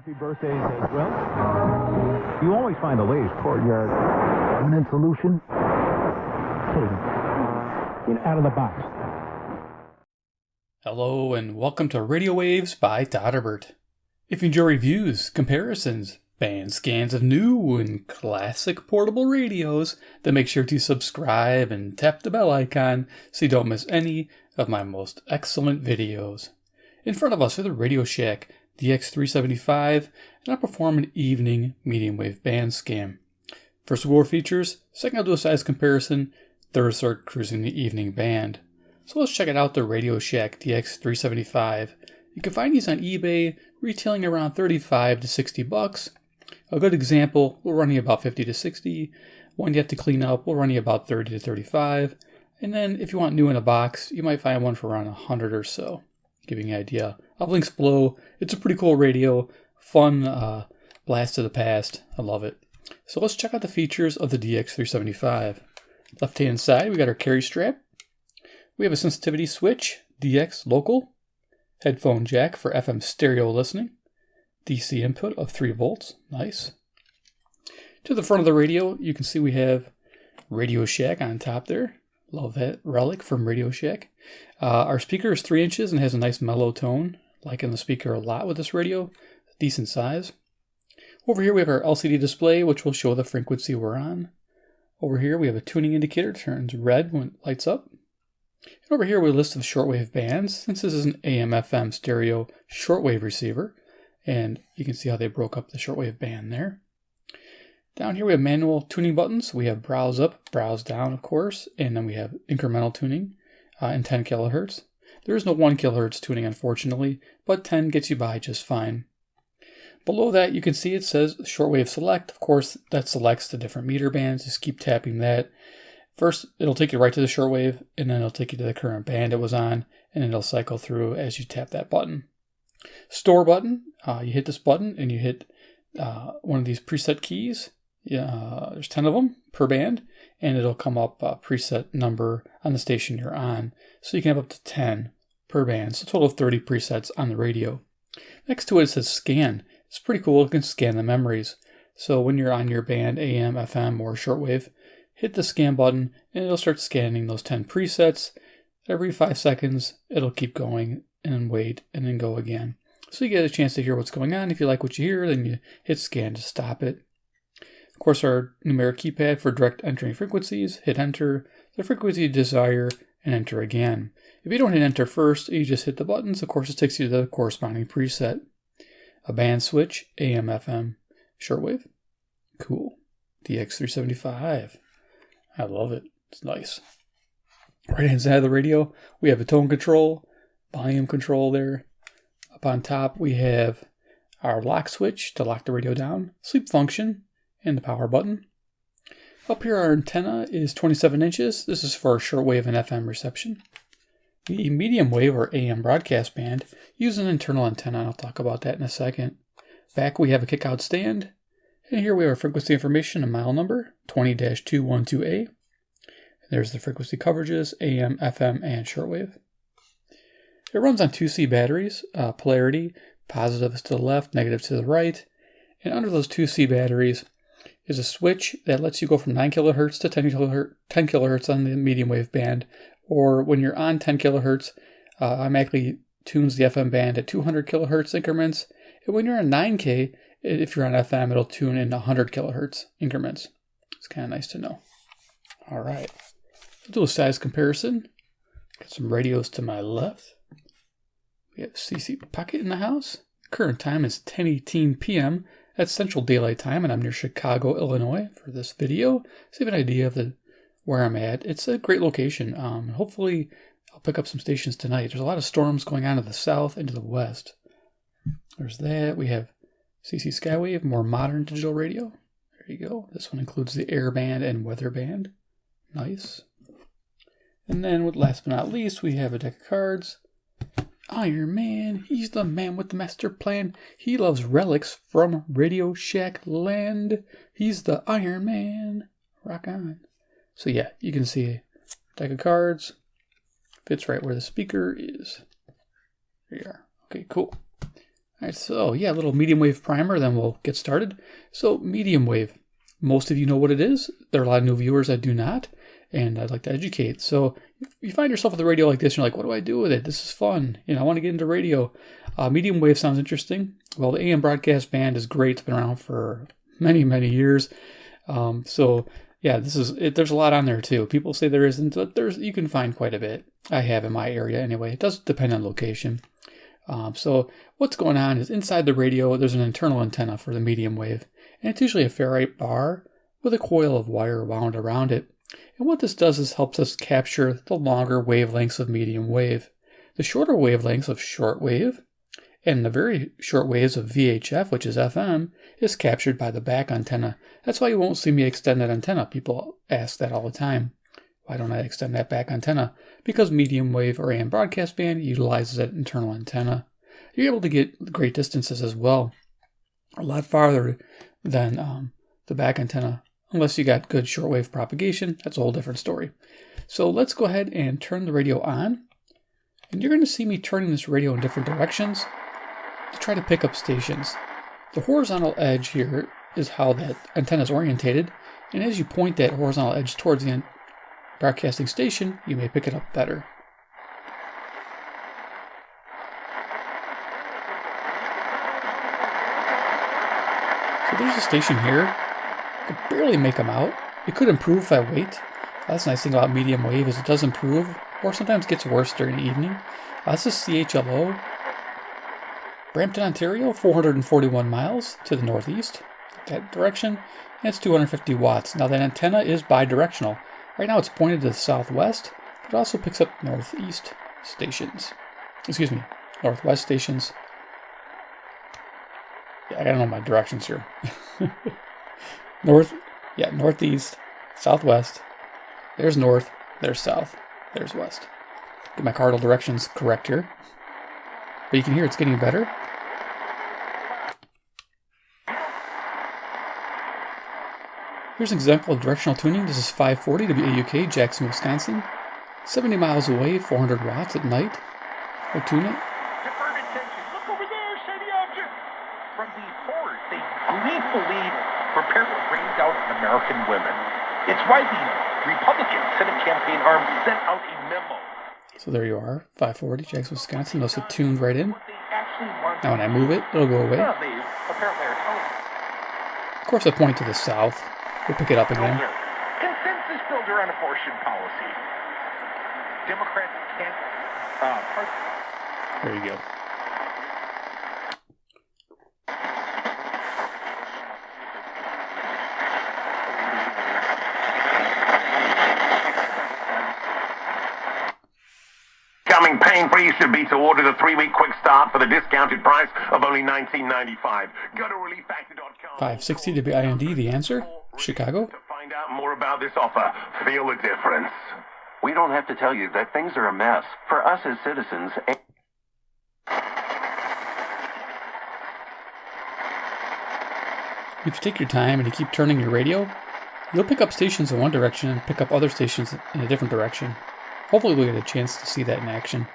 Happy birthdays as well. You always find the latest courtyard permanent solution. Out of the box. Hello and welcome to Radio Waves by Todderbert. If you enjoy reviews, comparisons, band scans of new and classic portable radios, then make sure to subscribe and tap the bell icon so you don't miss any of my most excellent videos. In front of us are the Radio Shack DX-375, and I'll perform an evening medium wave band scan. First we'll go over features, second I'll do a size comparison, third I'll start cruising the evening band. So let's check it out, the Radio Shack DX-375. You can find these on eBay, retailing around $35 to $60. A good example will run you about $50 to $60. One you have to clean up will run you about $30 to $35. And then if you want new in a box, you might find one for around $100 or so. Giving you an idea. I'll have links below. It's a pretty cool radio. Fun blast to the past. I love it. So let's check out the features of the DX375. Left hand side, we got our carry strap. We have a sensitivity switch, DX local. Headphone jack for FM stereo listening. DC input of 3 volts. Nice. To the front of the radio, you can see we have Radio Shack on top there. Love that relic from Radio Shack. Our speaker is 3 inches and has a nice mellow tone. Liking the speaker a lot with this radio. Decent size. Over here we have our LCD display, which will show the frequency we're on. Over here we have a tuning indicator, turns red when it lights up. And over here we have a list of shortwave bands, since this is an AM/FM stereo shortwave receiver. And you can see how they broke up the shortwave band there. Down here we have manual tuning buttons. We have browse up, browse down, of course, and then we have incremental tuning in 10 kilohertz. There is no 1 kilohertz tuning, unfortunately, but 10 gets you by just fine. Below that, you can see it says shortwave select. Of course, that selects the different meter bands. Just keep tapping that. First, it'll take you right to the shortwave, and then it'll take you to the current band it was on, and it'll cycle through as you tap that button. Store button, you hit this button, and you hit one of these preset keys. There's 10 of them per band, and it'll come up a preset number on the station you're on. So you can have up to 10 per band, so a total of 30 presets on the radio. Next to it says scan. It's pretty cool. You can scan the memories. So when you're on your band, AM, FM, or shortwave, hit the scan button, and it'll start scanning those 10 presets. Every 5 seconds, it'll keep going, and wait, and then go again. So you get a chance to hear what's going on. If you like what you hear, then you hit scan to stop it. Of course, our numeric keypad for direct entering frequencies. Hit enter, the frequency you desire, and enter again. If you don't hit enter first, you just hit the buttons. Of course, it takes you to the corresponding preset. A band switch, AM, FM, shortwave. Cool. DX375. I love it. It's nice. Right hand side of the radio, we have a tone control, volume control there. Up on top, we have our lock switch to lock the radio down, sleep function, and the power button. Up here, our antenna is 27 inches. This is for shortwave and FM reception. The medium wave or AM broadcast band uses an internal antenna, and I'll talk about that in a second. Back, we have a kick-out stand. And here we have our frequency information and model number, 20-212A. There's the frequency coverages, AM, FM, and shortwave. It runs on 2C batteries, polarity, positive to the left, negative to the right. And under those 2C batteries is a switch that lets you go from 9 kilohertz to 10 kilohertz on the medium wave band. Or when you're on 10 kilohertz, automatically tunes the FM band at 200 kilohertz increments. And when you're on 9K, if you're on FM, it'll tune in 100 kilohertz increments. It's kind of nice to know. All right. We'll do a size comparison. Got some radios to my left. We have CC Pocket in the house. Current time is 10:18 p.m. That's Central Daylight Time, and I'm near Chicago, Illinois for this video. So you have an idea of where I'm at. It's a great location. Hopefully, I'll pick up some stations tonight. There's a lot of storms going on to the south and to the west. There's that. We have CC Skywave, more modern digital radio. There you go. This one includes the air band and weather band. Nice. And then, last but not least, we have a deck of cards. Iron Man, he's the man with the master plan. He loves relics from Radio Shack land. He's the Iron Man. Rock on. So yeah, you can see a deck of cards. Fits right where the speaker is. There you are. Okay, cool. Alright, so yeah, a little medium wave primer, then we'll get started. So medium wave, most of you know what it is. There are a lot of new viewers that do not, and I'd like to educate. So if you find yourself with a radio like this, you're like, what do I do with it? This is fun. I want to get into radio. Medium wave sounds interesting. Well, the AM broadcast band is great. It's been around for many, many years. So yeah, there's a lot on there too. People say there isn't, but you can find quite a bit. I have in my area anyway. It does depend on location. So what's going on is inside the radio, there's an internal antenna for the medium wave, and it's usually a ferrite bar with a coil of wire wound around it. And what this does is helps us capture the longer wavelengths of medium wave. The shorter wavelengths of shortwave and the very short waves of VHF, which is FM, is captured by the back antenna. That's why you won't see me extend that antenna. People ask that all the time. Why don't I extend that back antenna? Because medium wave or AM broadcast band utilizes that internal antenna. You're able to get great distances as well. A lot farther than the back antenna. Unless you got good shortwave propagation, that's a whole different story. So let's go ahead and turn the radio on. And you're going to see me turning this radio in different directions to try to pick up stations. The horizontal edge here is how that antenna is orientated. And as you point that horizontal edge towards the broadcasting station, you may pick it up better. So there's a station here. I could barely make them out. It could improve if I wait. That's the nice thing about medium wave is it does improve, or sometimes gets worse during the evening. This is CHLO. Brampton, Ontario, 441 miles to the northeast, that direction, and it's 250 watts. Now that antenna is bidirectional. Right now it's pointed to the southwest, but it also picks up northeast stations. Excuse me, northwest stations. Yeah, I gotta know my directions here. Northeast, southwest. There's north, there's south, there's west. Get my cardinal directions correct here. But you can hear it's getting better. Here's an example of directional tuning. This is 540 WAUK, Jackson, Wisconsin. 70 miles away, 400 watts at night. We'll tune it. Divert attention. Look over there, shiny object. From the horrors they gleefully prepare to rain down on American women. It's why the Republican Senate campaign arm sent out a memo. So there you are, 540, Jackson, Wisconsin. Those are tuned right in. Now when I move it, it'll go away. Of course, I point to the south. We'll pick it up again. Consensus builder on abortion policy. Democrats can't. There you go. Coming pain-free should be to order the 3-week quick start for the discounted price of only $19.95. Go to relieffactor.com. 560 WIND, the answer, Chicago. To find out more about this offer, feel the difference. We don't have to tell you that things are a mess for us as citizens. If you take your time and you keep turning your radio, you'll pick up stations in one direction and pick up other stations in a different direction. Hopefully we'll get a chance to see that in action.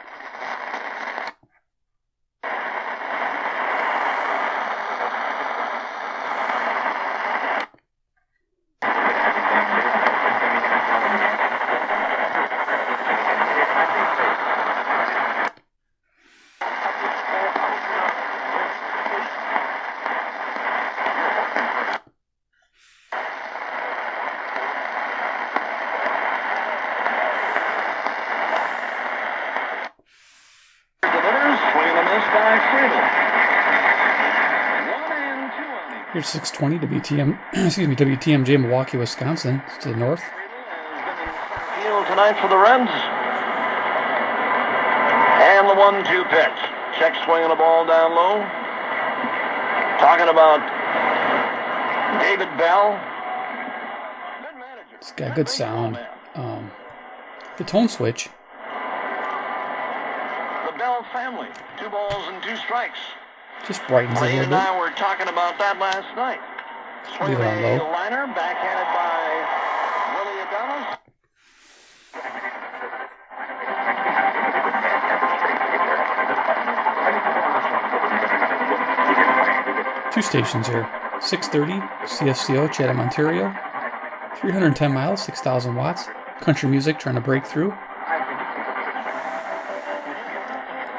Here's 620 WTMJ Milwaukee, Wisconsin. It's to the north. Field tonight for the Reds. And the 1-2 pitch. Check swinging the ball down low. Talking about David Bell. It's got good sound. The tone switch. The Bell family. 2 balls and 2 strikes. Just brightens it a Wayne little and I bit. were talking about that last night. Swinging Leave it on a low. liner, backhanded by Willie Adonis. Two stations here. 630 CFCO, Chatham, Ontario. 310 miles, 6,000 watts. Country music trying to break through.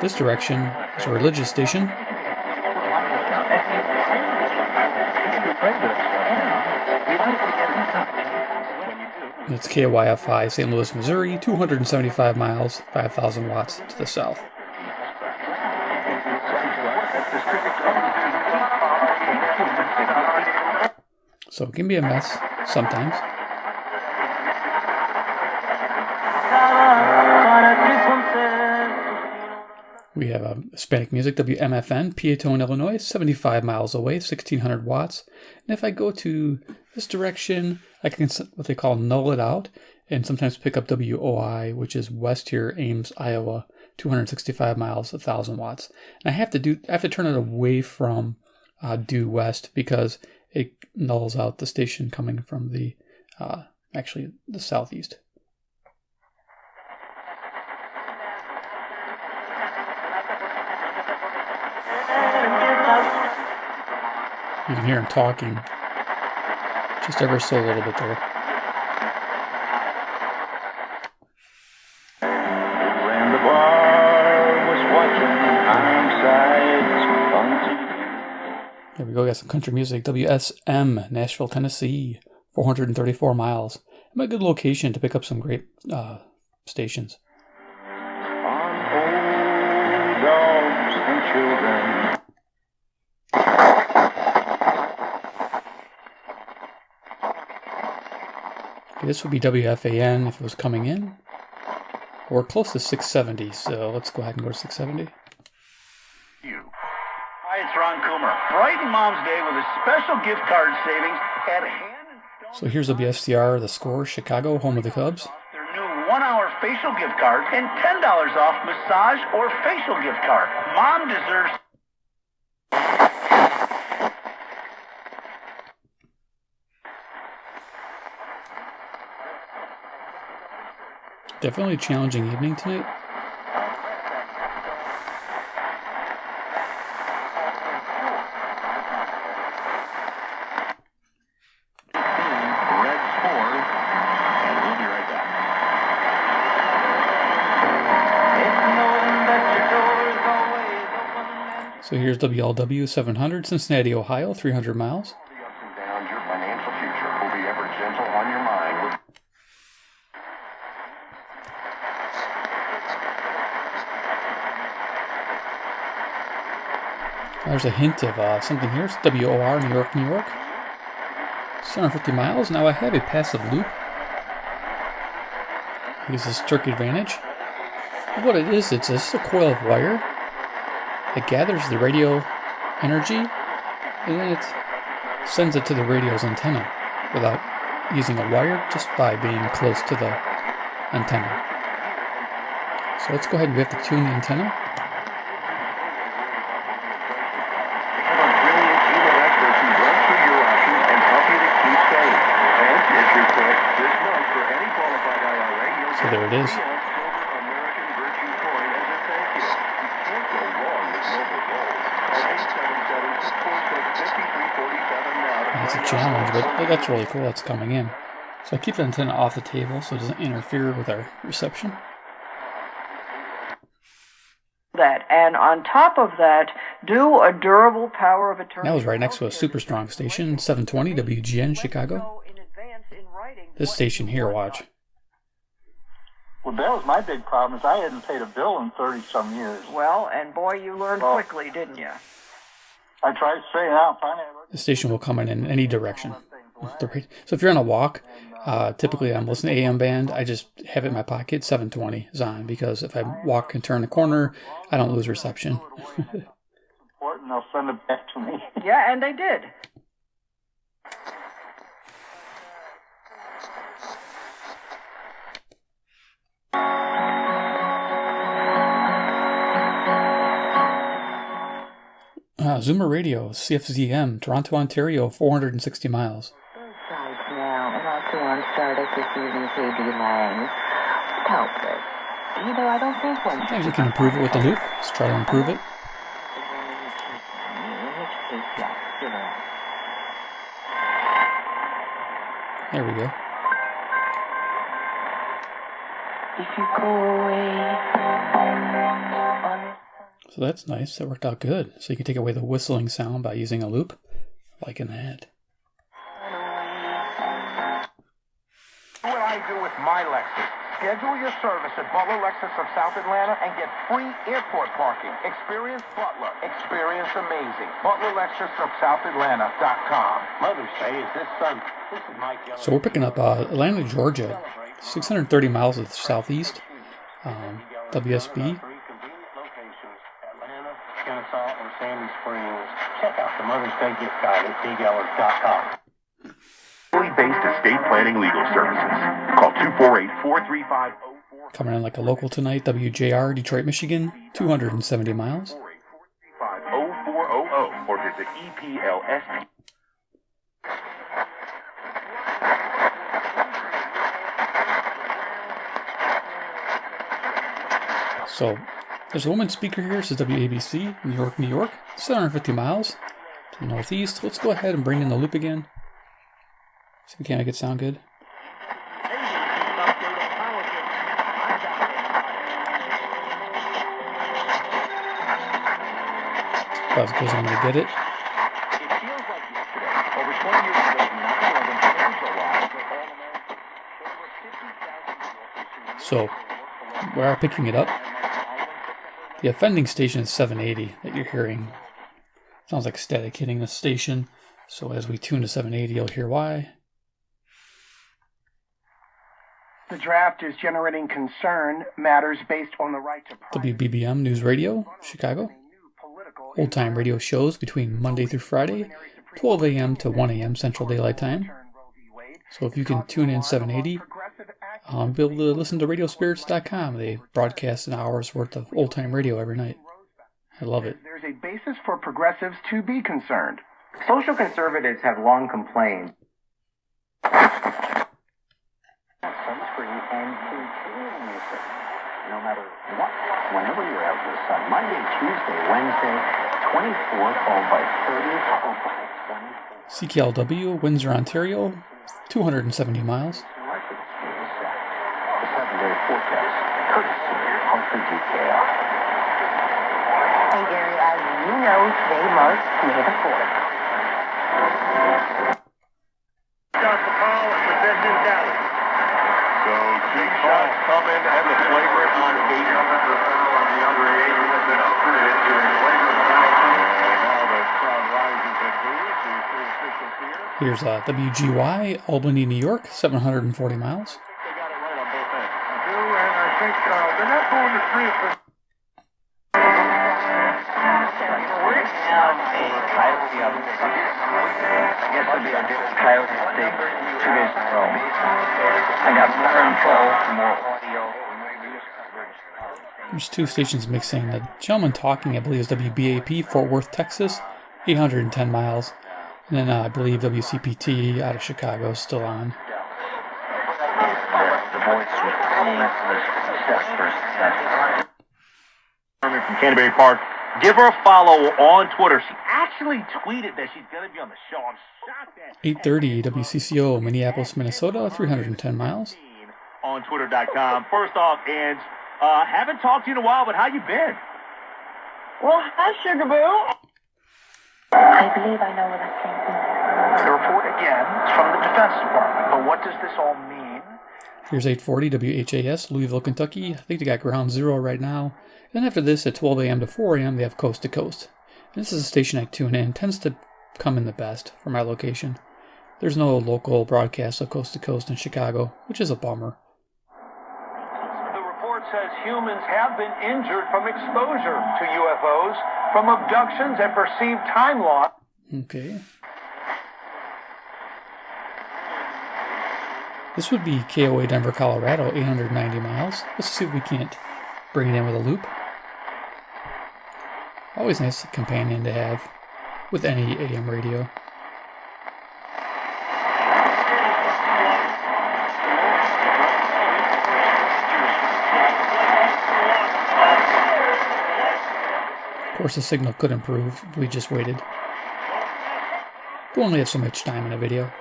This direction is a religious station. It's KYFI, St. Louis, Missouri, 275 miles, 5,000 watts to the south. So it can be a mess sometimes. We have Hispanic music, WMFN, Peatone, Illinois, 75 miles away, 1,600 watts. And if I go to this direction, I can what they call null it out and sometimes pick up WOI, which is west here, Ames, Iowa, 265 miles, 1,000 watts. And I have to turn it away from due west because it nulls out the station coming from the actually the southeast. You can hear him talking just ever so a little bit there. When the bar was watching Ironsides on TV. There we go, got some country music. WSM, Nashville, Tennessee, 434 miles. A good location to pick up some great stations. On old dogs and children. This would be WFAN if it was coming in. We're close to 670, so let's go ahead and go to 670. Hi, it's Ron Coomer. Brighten Mom's Day with a special gift card savings at Hand and Stone. So here's WSTR, The Score, Chicago, home of the Cubs. Their new 1-hour facial gift card and $10 off massage or facial gift card. Mom deserves... Definitely a challenging evening tonight. Reds 4, and we'll be right back. So here's WLW 700, Cincinnati, Ohio, 300 miles. The ups and downs, your financial future will be ever gentle on your mind with There's a hint of something here. It's WOR, New York, New York. 750 miles. Now I have a passive loop. This is Terk Advantage. And what it is, it's just a coil of wire. It gathers the radio energy, and then it sends it to the radio's antenna without using a wire, just by being close to the antenna. So let's go ahead and we have to tune the antenna. So there it is. That's a challenge, but that's really cool. That's coming in. So I keep the antenna off the table so it doesn't interfere with our reception. That, and on top of that, do a durable power of attorney. That was right next to a super strong station, 720 WGN Chicago. This station here, watch. Well, that was my big problem, is I hadn't paid a bill in 30-some years. Well, and boy, you learned quickly, didn't you? I tried straighten out. Finally, The station will come in any direction. So if you're on a walk, typically I'm listening to AM band, I just have it in my pocket, 720 is on, because if I walk and turn the corner, I don't lose reception. important, they'll send it back to me. Yeah, and they did. Zoomer Radio, CFZM, Toronto, Ontario, 460 miles. Now, about to start at this evening KB line. Todderbert. You know, I don't think one. Sometimes you can improve it with the loop. Let's try to improve it. There we go. If you go away. So that's nice. That worked out good. So you can take away the whistling sound by using a loop. Liking that. What I do with my Lexus. Schedule your service at Butler Lexus of South Atlanta and get free airport parking. Experience Butler. Experience amazing. Butler Lexus of South Atlanta.com. Mother's Day is this Sunday. This is Mike Young. So we're picking up Atlanta, Georgia. 630 miles to the southeast. WSB. Atlanta, Kennesaw, and Sandy Springs. Check out the Mother's Day gift guide at bigellers.com. Fully based estate planning legal services. Call 248-435-0400. Coming in like a local tonight, WJR, Detroit, Michigan, 270 miles. 485-0400 or visit EPLSP. So there's a woman speaker here. This is WABC, New York, New York. 750 miles to the northeast. Let's go ahead and bring in the loop again. See if we can make it sound good. About as good as I'm going to get it. So, we are picking it up. The offending station is 780 that you're hearing. Sounds like static hitting the station. So as we tune to 780, you'll hear why. The draft is generating concern matters based on the right to privacy. WBBM News Radio, Chicago. Old-time radio shows between Monday through Friday, 12 a.m. to 1 a.m. Central Daylight Time. So if you can tune in 780, you'll be able to listen to radiospirits.com. They broadcast an hour's worth of old-time radio every night. I love it. There's a basis for progressives to be concerned. Social conservatives have long complained. Sunscreen and continuously, no matter what, whenever you're out in the sun, Monday, Tuesday, Wednesday, 24 followed by 30 followed by 24. CKLW, Windsor, Ontario, 270 miles. The 7-day forecast, courtesy of the DKL. Hey Gary, as you know, today marks May the 4th. Dr. Paul and present in Dallas. So 2 shots coming and the flagrant on 8. And now the crowd rises at booze. The officials here. Here's WGY, Albany, New York, 740 miles. They got it right on both ends. They do, and I think they're not going to free for. I guess it'll be a different Coyote State 2 days in a row. I got more info, more audio. There's 2 stations mixing. The gentleman talking, I believe, is WBAP, Fort Worth, Texas, 810 miles. And then I believe WCPT out of Chicago is still on. The voice was seeing success for success. From Canterbury Park. Give her a follow on Twitter. She actually tweeted that she's going to be on the show. I'm shocked at 830 WCCO, Minneapolis, Minnesota, 310 miles. on Twitter.com. First off, Ange, haven't talked to you in a while, but how you been? Well, hi, Sugar Boo. I believe I know what I came from. The report again is from the Defense Department. But what does this all mean? Here's 840 WHAS, Louisville, Kentucky. I think they got ground zero right now. Then after this, at 12 a.m. to 4 a.m., they have Coast to Coast. And this is a station I tune in. Tends to come in the best for my location. There's no local broadcast of Coast to Coast in Chicago, which is a bummer. The report says humans have been injured from exposure to UFOs, from abductions and perceived time loss. Okay. This would be KOA Denver, Colorado, 890 miles. Let's see if we can't bring it in with a loop. Always nice companion to have with any AM radio. Of course, the signal could improve if we just waited. We only have so much time in a video.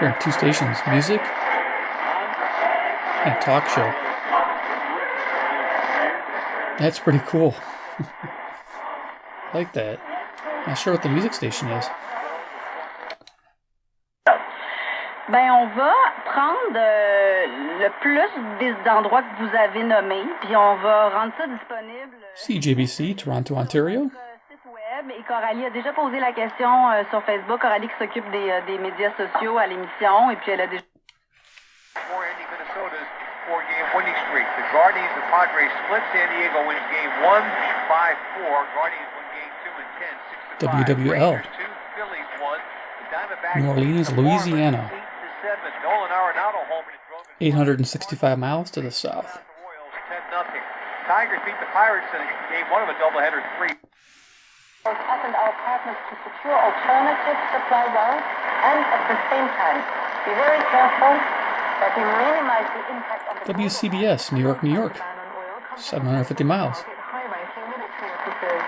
Here, 2 stations, music and talk show. That's pretty cool. I like that. Not sure what the music station is. Ben, on va prendre le plus d'endroits que vous avez nommés, puis on va rendre ça disponible. CJBC, Toronto, Ontario. Site web, et Coralie a déjà posé la question sur Facebook. Coralie qui s'occupe des médias sociaux à l'émission, et puis elle a déjà... For Andy, Minnesota's 4-game winning streak. The Guardians and Padres split. San Diego wins game 1, 5-4. Guardians win game 2 and 10, 6-5. WWL. Rangers 2, Phillies 1. The Diamondbacks New Orleans, Louisiana. 8-7. Nolan Arenado home and drove it. 865 miles to the south. 10-0. Tigers beat the Pirates in game 1 of a doubleheader 3. And our partners to secure alternative supply routes and at the same time be very careful that we minimize the impact on the WCBS, New York, New York. 750 miles.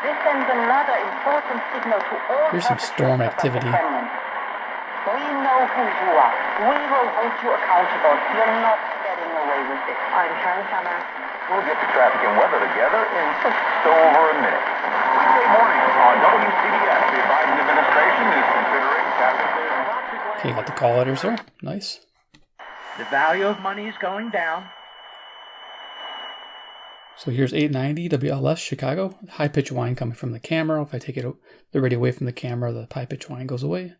This sends another important signal to all. Here's some storm activity. We know who you are. We will hold you accountable. You're not getting away with this. I'm Karen Summer. We'll get the traffic and weather together in just over a minute. Weekday morning on WCBS, the Biden administration is considering traffic. Okay, got the call letters there. Nice. The value of money is going down. So here's 890 WLS Chicago. High pitch whine coming from the camera. If I take the radio away from the camera, the high pitch whine goes away.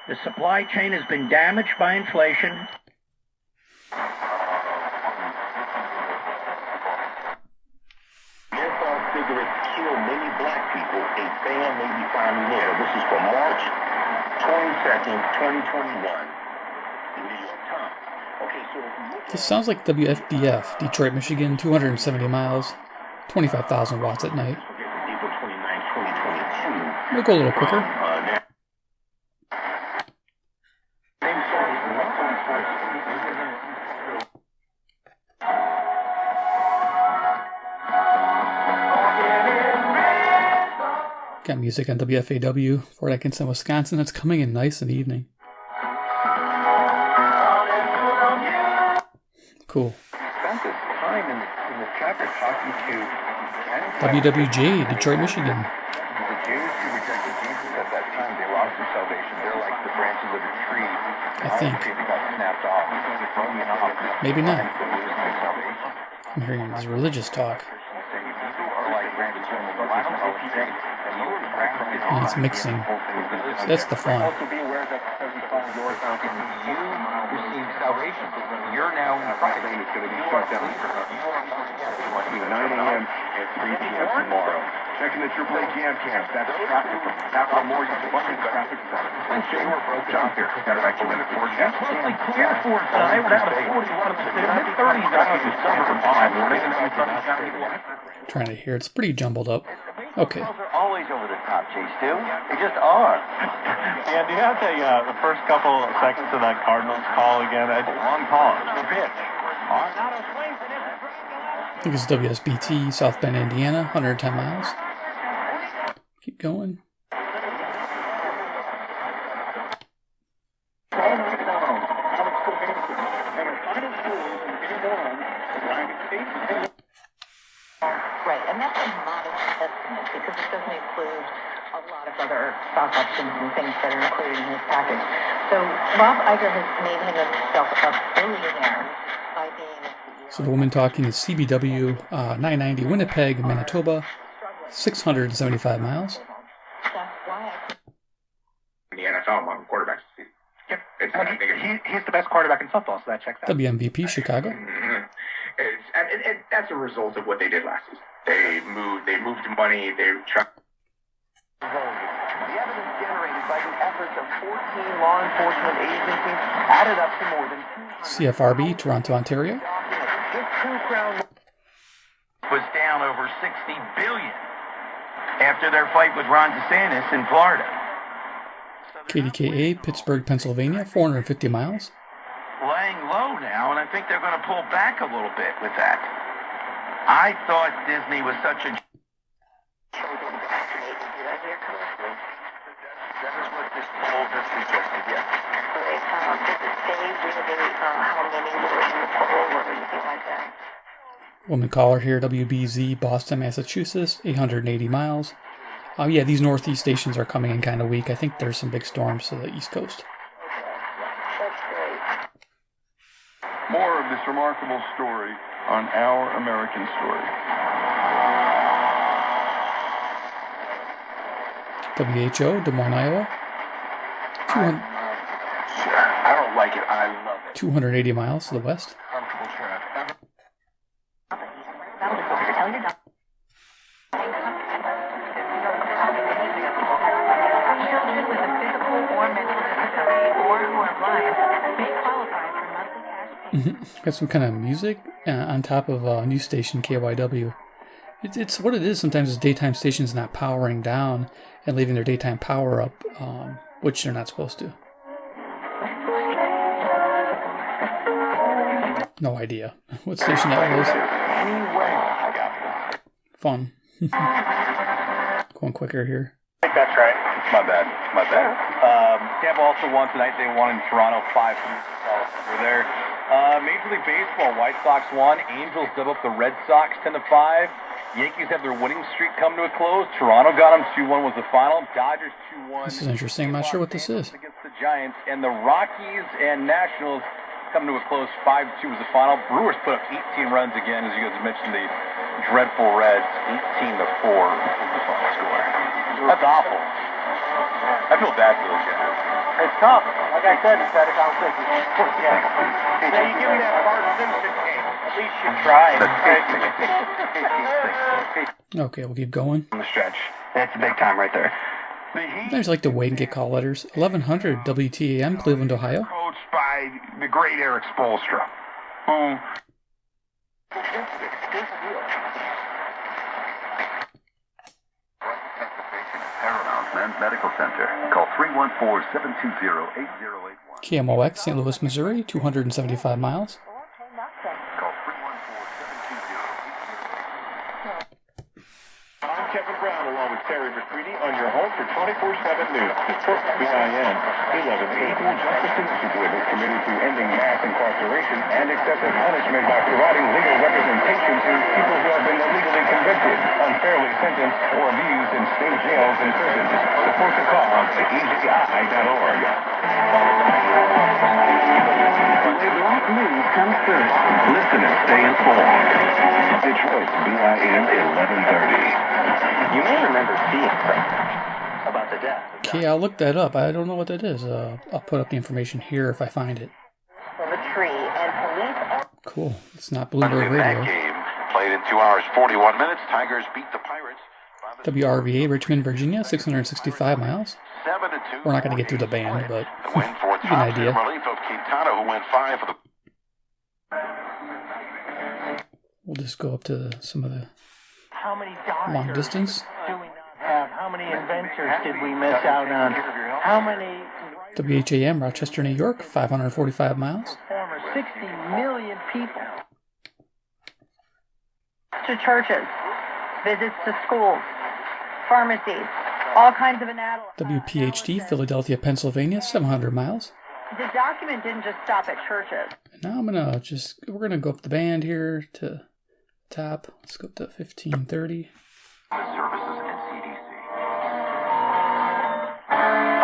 The supply chain has been damaged by inflation. Menthol cigarettes kill many black people. A ban may be finally there. This is for March 22nd, 2021. The New York Times. Okay, so This sounds like WFDF, Detroit, Michigan, 270 miles, 25,000 watts at night. April 29, 2022. We'll go a little quicker. Got music on WFAW, Fort Atkinson, Wisconsin. That's coming in nice in the evening. Cool. Spent this time in the chapter talking to WWJ, Detroit, Michigan. the Jews who rejected Jesus at that time. They lost their salvation. They're like the branches of a tree. I think. They got snapped off. Maybe not. They're losing their salvation. I'm hearing this religious talk. And it's mixing. So that's the fun. Also be aware that because you follow your account, you receive salvation. You're now in Christ. It's going to be shut down between 9 a.m. and 3 p.m. tomorrow. Checking the AAA jam cams. That's traffic. That's how more you can traffic. And Shane, we're broke down here. Got about 2 minutes for you. It's mostly clear for us tonight. We're down to 41 of the mid-30s out of the summer. Trying to hear. It's pretty jumbled up. Okay. Those are always over the top, Chase, too. They just are. Yeah, do you have the first couple seconds of that Cardinals call again? Long pause. Pitch. I think it's WSBT, South Bend, Indiana, 110 miles. Keep going. Right, and that's a modest estimate because it doesn't include a lot of other stock options and things that are included in his package. So Bob Iger has made himself a billionaire by being... So the woman talking is CBW 990 Winnipeg, Manitoba, 675 miles. In the NFL among quarterbacks. Yep. He's the best quarterback in football, so that checks out. WMVP Chicago. And that's a result of what they did last season. They moved money. They tried. The evidence generated by the efforts of 14 law enforcement agencies added up to more than 200. CFRB, Toronto, Ontario. This two-crown was down over $60 billion after their fight with Ron DeSantis in Florida. KDKA, Pittsburgh, Pennsylvania, 450 miles. Laying low now, and I think they're going to pull back a little bit with that. I thought Disney was such a... That is what this whole how many were in the poll or anything like that. Woman caller here, WBZ, Boston, Massachusetts, 880 miles. Oh yeah, these northeast stations are coming in kind of weak. I think there's some big storms to the east coast. That's great. More of this remarkable story on Our American Story. WHO, Des Moines, Iowa. I don't like it. I love it. 280 miles to the west. Comfortable traffic. Children with a physical or mental disability or who are blind may qualify for monthly cash payments. Got some kind of music on top of a news station, KYW. It's what it is. Sometimes it's daytime stations not powering down and leaving their daytime power up, which they're not supposed to. No idea what station that was. Fun. Going quicker here. I think that's right. It's my bad. Tampa also won tonight. They won in Toronto 5-3. We're there. Major League Baseball, White Sox won. Angels dub up the Red Sox 10-5. Yankees have their winning streak come to a close. Toronto got them 2-1 was the final. Dodgers 2-1. This is interesting. I'm not sure what this is. Against the Giants. And the Rockies and Nationals come to a close. 5-2 was the final. Brewers put up 18 runs again, as you guys mentioned, the dreadful Reds. 18-4 was the final score. That's awful. I feel bad for those guys. It's tough. Like I said, it's better conversation. Yeah. Now you give me that Bart Simpson game. At least you tried. Okay, we'll keep going. On the stretch. That's big time right there. I just like to wait and get call letters. 1100 WTAM, Cleveland, Ohio. Coached by the great Eric Spoelstra, who Paramount Men's Medical Center. Call 314-720-8081. KMOX, St. Louis, Missouri, 275 miles. Call 314-720-8081. I'm Kevin Brown, along with Terry McCready, on your home for 24/7 News. Support BIN 1180. Justice Initiative is committed to ending mass incarceration and excessive punishment by providing legal representation to people who have been illegally convicted, unfairly sentenced, or abused in state jails and prisons. Support the cause at EJI.org. Black news comes first. Listeners stay informed. Detroit, BIN 1130. You may remember seeing something about the death. Okay, I'll look that up. I don't know what that is. I'll put up the information here if I find it. From a tree, and police. Cool. It's not Bloomberg Radio. That game played in 2 hours 41 minutes. Tigers beat the Pirates. WRVA, Richmond, Virginia, 665 miles. 7-2. We're not going to get through the band, but The win for you get an idea. relief of Quintana, who went 5 for the. We'll just go up to some of the How many doctors long distance. do we not have? How many inventors did we miss out on? How many WHAM, Rochester, New York, 545 miles. performers? 60 million people. To churches, visits to schools, pharmacies, all kinds of analysis. WPHD, Philadelphia, Pennsylvania, 700 miles. The document didn't just stop at churches. And now we're going to go up the band here to top. Let's go up to 1530. Services and CDC.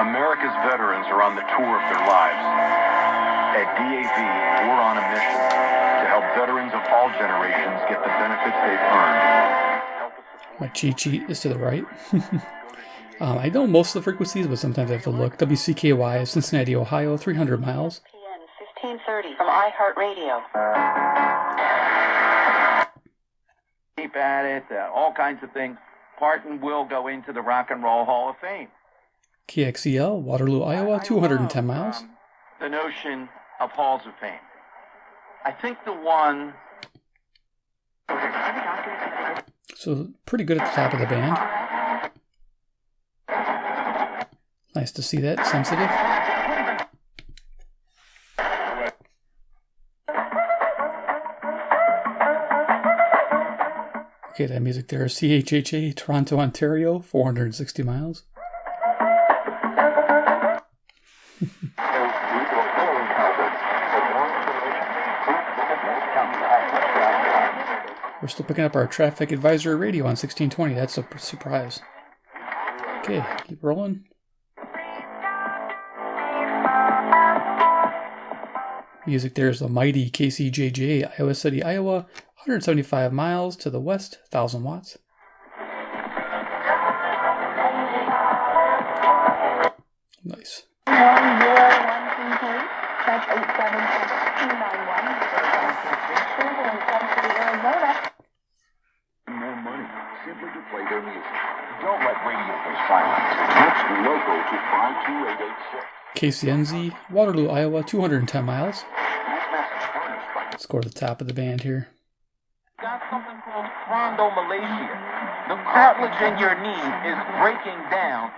America's veterans are on the tour of their lives. At DAV, we're on a mission to help veterans of all generations get the benefits they've earned. My cheat sheet is to the right. I know most of the frequencies, but sometimes I have to look. WCKY, Cincinnati, Ohio, 300 miles. PM 1530 from iHeartRadio. Keep at it, all kinds of things. Parton will go into the Rock and Roll Hall of Fame. KXEL, Waterloo, Iowa, 210 miles. The notion of Halls of Fame. I think the one... So pretty good at the top of the band. Nice to see that. Sensitive. Okay, that music there. CHHA, Toronto, Ontario, 460 miles. We're still picking up our traffic advisory radio on 1620. That's a surprise. Okay, keep rolling. Music there is the mighty KCJJ, Iowa City, Iowa, 175 miles to the west, 1,000 watts. Nice. More money simply to play their music. Don't let radio go silent. Text local to 52886. KCNZ, Waterloo, Iowa, 210 miles. Let's go to the top of the band here. Got something called chondromalacia. The cartilage in your knee is breaking down.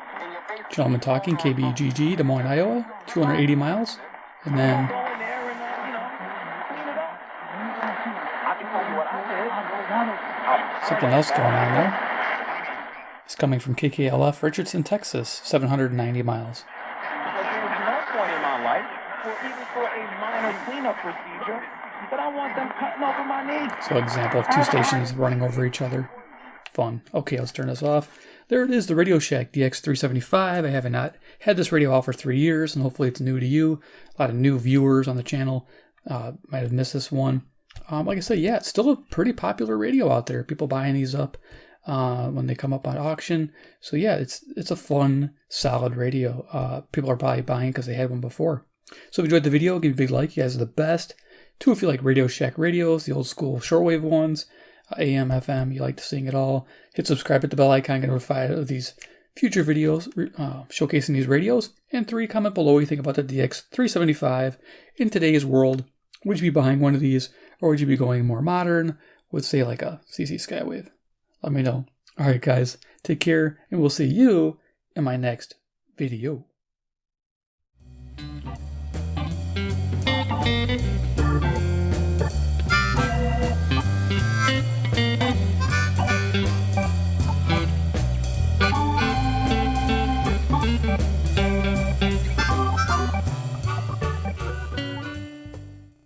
Gentleman Talking, KBGG, Des Moines, Iowa, 280 miles. And then something else going on there. It's coming from KKLF, Richardson, Texas, 790 miles. There's no point in my life, or even for a minor cleanup procedure, that I want them cutting over my knee. So example of two stations running over each other. Fun. Okay, let's turn this off. There it is, the Radio Shack DX-375. I have not had this radio out for 3 years, and hopefully it's new to you. A lot of new viewers on the channel might have missed this one. Like I said, yeah, it's still a pretty popular radio out there. People buying these up when they come up on auction. So yeah, it's a fun, solid radio. People are probably buying because they had one before. So if you enjoyed the video, give me a big like. You guys are the best. 2, if you like Radio Shack radios, the old school shortwave ones, AM, FM, you like to sing it all. Hit subscribe, hit the bell icon, get notified of these future videos showcasing these radios. And 3, comment below what you think about the DX-375 in today's world. Would you be buying one of these, or would you be going more modern with, say, like a CC Skywave? Let me know. All right, guys, take care, and we'll see you in my next video.